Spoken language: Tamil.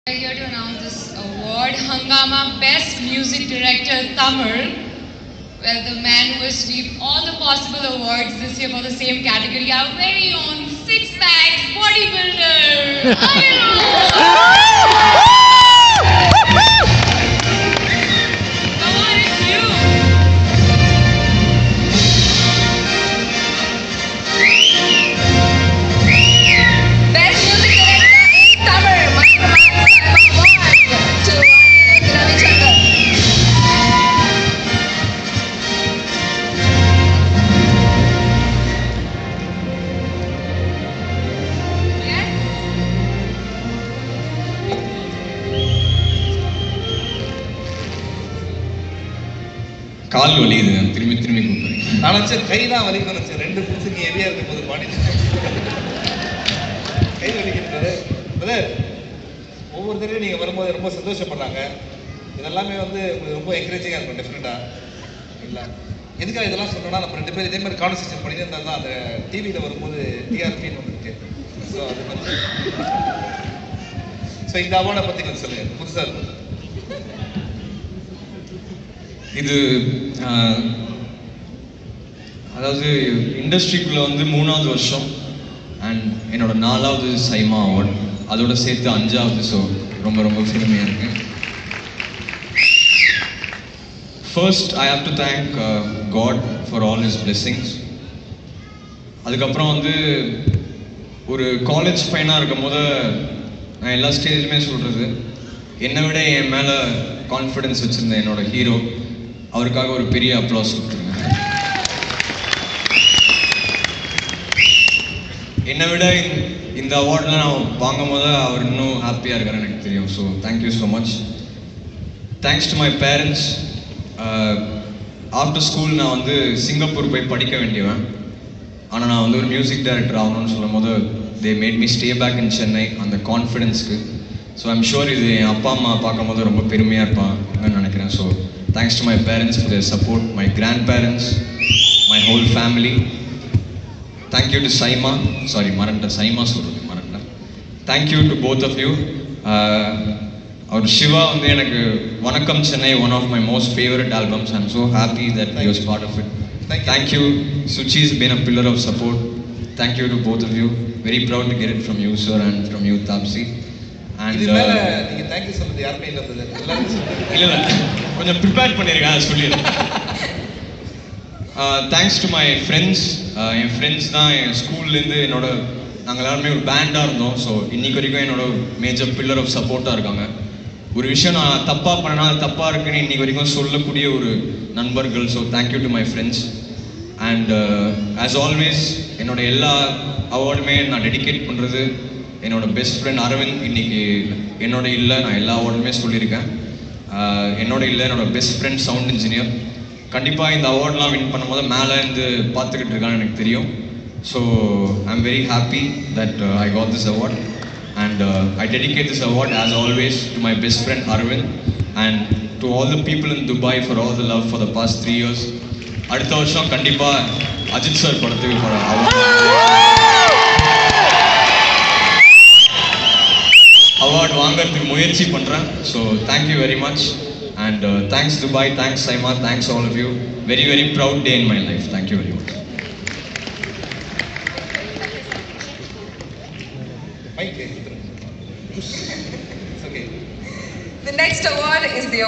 We are here to announce this award, Hangama Best Music Director Tamil. Well, the man who has received all the possible awards this year for the same category, our very own six-pack bodybuilder. Come on, it's you. Best Music Director in Tamil. கால் வலியுது திரும்பி திரும்பி கூப்பிடுறேன். நான் நினச்சேன் கை தான் வலிக்கணும்னு நினச்சேன். ரெண்டு புதுசுக்கு ஹெவியாக இருக்கும் போது பாடி கை வலிக்கிறது. பிரதர், ஒவ்வொரு தடவையும் நீங்கள் வரும்போது ரொம்ப சந்தோஷப்படுறாங்க. இதெல்லாமே வந்து உங்களுக்கு ரொம்ப என்கரேஜிங்காக இருக்கும். டெஃபினட்டாக இல்லை எதுக்காக இதெல்லாம் சொன்னோன்னா, நம்ம ரெண்டு பேரும் இதே மாதிரி கான்வர்சேஷன் பண்ணிட்டு இருந்தால் தான் அந்த டிவியில் வரும்போது டிஆர்பின்னு வந்துருக்கு. ஸோ அது வந்து ஸோ இந்த அவார்டை பற்றி கொஞ்சம் சொல்லுங்கள். புதுசாக இருக்கும் இது. அதாவது இண்டஸ்ட்ரிக்குள்ளே வந்து 3வது வருஷம் அண்ட் என்னோட 4வது சைமா அவார்ட், அதோட சேர்த்து 5வது. ஸோ ரொம்ப ரொம்ப பெருமையாக இருக்கு. First I have to thank God for all his blessings. அதுக்கப்புறம் வந்து ஒரு காலேஜ் பையனாக இருக்கும் போது நான் எல்லா ஸ்டேஜுமே சொல்கிறது, என்னை விட என் மேலே கான்ஃபிடென்ஸ் வச்சுருந்தேன் என்னோட ஹீரோ, அவருக்காக ஒரு பெரிய அப்ளாஸ் கொடுத்துருங்க. என்னை விட இந்த அவார்டில் நான் வாங்கும் போது அவர் இன்னும் ஹாப்பியாக இருக்காரு எனக்கு தெரியும். So thank you so much. Thanks to my parents. After school நான் வந்து சிங்கப்பூர் போய் படிக்க வேண்டியவன். ஆனால் நான் வந்து ஒரு மியூசிக் டைரக்டர் ஆகணும்னு சொல்லும் போது they made me stay back in Chennai, அந்த கான்ஃபிடென்ஸ்க்கு. ஸோ ஐம் ஷுர் இது என் அப்பா அம்மா பார்க்கும் போது ரொம்ப பெருமையாக இருப்பாங்கன்னு நினைக்கிறேன். So thanks to my parents for their support, my grandparents, my whole family. Thank you to Saima, sorry Maranta, Saima சொல்றது Maranta. Thank you to both of you. Our Shiva வந்து எனக்கு வணக்கம் Chennai, one of my most favorite albums. I'm so happy that he was part of it. Thank you. Suchi's been a pillar of support. Thank you to both of you. Very proud to get it from you sir and from you Tapsi. இது மேல நீங்க தேங்க்யூ சொல்றது யாருமே இல்லை. இல்லை கொஞ்சம் ப்ரிப்பேர் பண்ணியிருக்கேன், அதை சொல்லிடுறேன். Thanks to my friends. N friends தான் என் ஸ்கூல்லேருந்து நாங்கள் எல்லாருமே ஒரு பேண்டாக இருந்தோம். ஸோ இன்னைக்கு வரைக்கும் என்னோட மேஜர் பில்லர் ஆஃப் சப்போர்ட்டாக இருக்காங்க. ஒரு விஷயம் நான் தப்பாக பண்ணனா அது தப்பாக இருக்குன்னு இன்னைக்கு வரைக்கும் சொல்லக்கூடிய ஒரு நண்பர்கள். So thank you to my friends. And as always என்னோட எல்லா அவார்டுமே நான் டெடிகேட் பண்ணுறது என்னோட பெஸ்ட் ஃப்ரெண்ட் அரவிந்த். இன்னைக்கு என்னோட இல்லை, நான் எல்லா அவார்டுமே சொல்லியிருக்கேன். என்னோட இல்லை, என்னோட பெஸ்ட் ஃப்ரெண்ட் சவுண்ட் இன்ஜினியர். கண்டிப்பாக இந்த அவார்ட்லாம் வின் பண்ணும்போது மேலே இருந்து பார்த்துக்கிட்டு இருக்கான்னு எனக்கு தெரியும். So I am very happy that I got this award and I dedicate this award as always to my best friend Aravind and to all the people in Dubai for all the love for the past 3 years. அடுத்த வருஷம் கண்டிப்பாக அஜித் சார் படத்துக்கு அவார்ட் வாங்கிறதுக்கு முயற்சி பண்ணுறேன். So thank you very much and thanks Dubai, thanks SIIMA, thanks all of you. Very very proud day in my life. Thank you very much. The next award is the